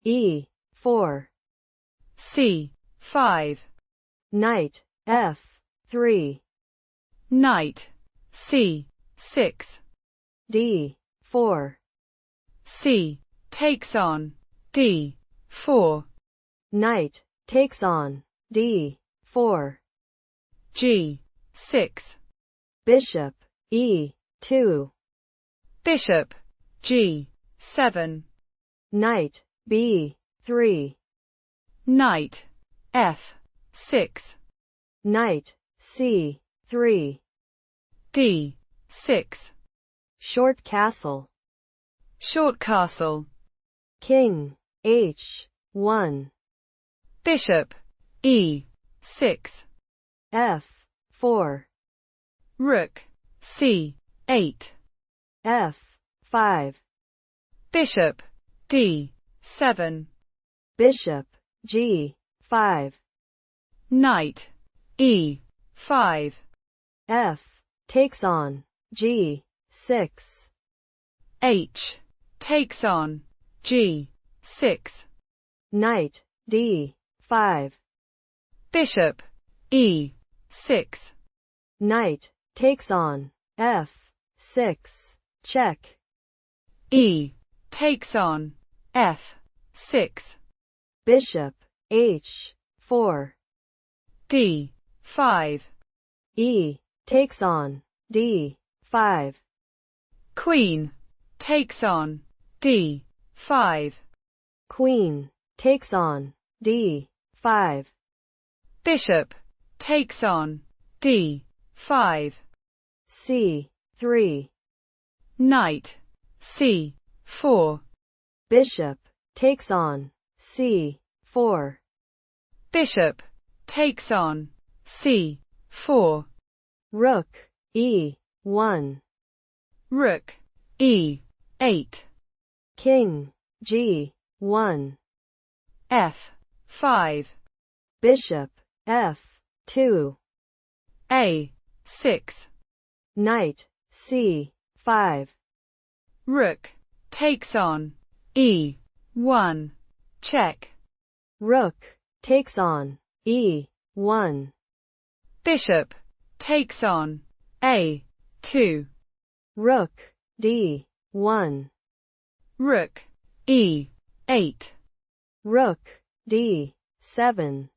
E4. C5. Knight F3. Knight C6. D4. C takes on D4. Knight takes on D4. G6. Bishop E2. Bishop G7. Knight B3. Knight F6. Knight C3. D6. Short castle. Short castle. King H1. Bishop E6. F4. Rook C8. F5. Bishop D7. Bishop G5. Knight E5. F takes on G6. H takes on G6. Knight D5. Bishop E6. Knight takes on F6. Check. E takes on F6. Bishop H4. D5. E takes on D5. Queen takes on D5. Queen takes on D5. Bishop takes on D5. C3. Knight C4. Bishop takes on C4. Bishop takes on C4. Rook E1. Rook E8. King G1. F5. Bishop F2. A6. Knight C5. Rook takes on E1. Check. Rook takes on E1. Bishop takes on A2. Rook D1. Rook E8. Rook D7.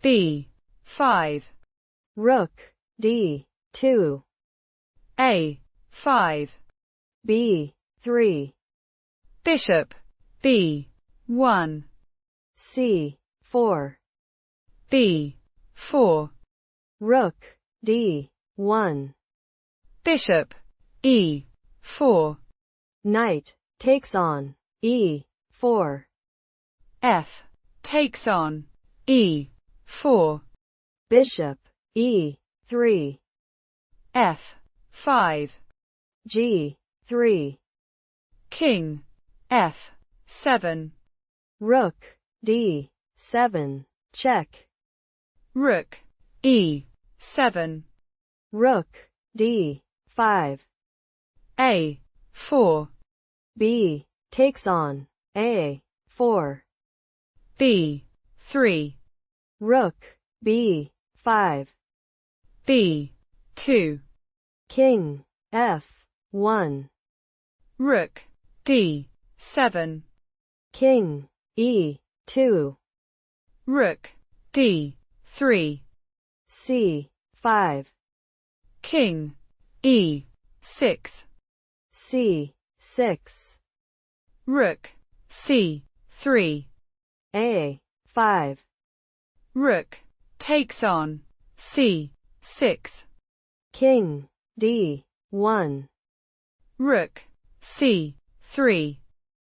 B5. Rook D2. A5. B3. Bishop B1. C4. B4. Rook D1. Bishop E4. Knight takes on E4. F takes on E4. Bishop E3. F5. G3. King F7. Rook D7. Check. Rook E7. Rook D5. A4. B takes on A4. B3. Rook B5. B2. King F1. Rook D7. King E2. Rook D3. C5. King E6. C6. Rook C3. A5. Rook takes on C6. King D1. Rook C3.